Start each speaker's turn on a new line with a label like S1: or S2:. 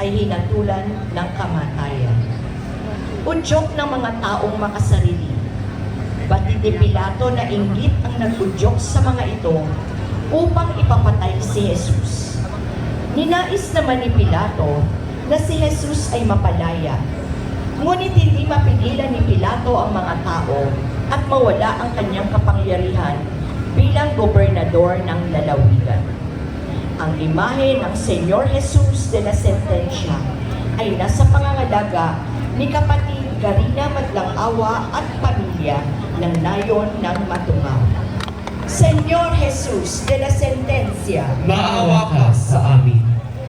S1: ay hinatulan ng kamatayan. Udyok ng mga taong makasarili. Batid ni Pilato na inggit ang nag-udyok sa mga ito upang ipapatay si Jesus. Ninais naman ni Pilato na si Jesus ay mapalaya. Ngunit hindi mapigilan ni Pilato ang mga tao at mawala ang kanyang kapangyarihan bilang gobernador ng lalawigan. Ang imahe ng Senyor Jesus de la Sentencia ay nasa pangangalaga ni kapatid Garina Madlang-Awa at pamilya ng nayon ng Matungaw. Senyor Jesus de la Sentencia,
S2: Maawa ka sa amin.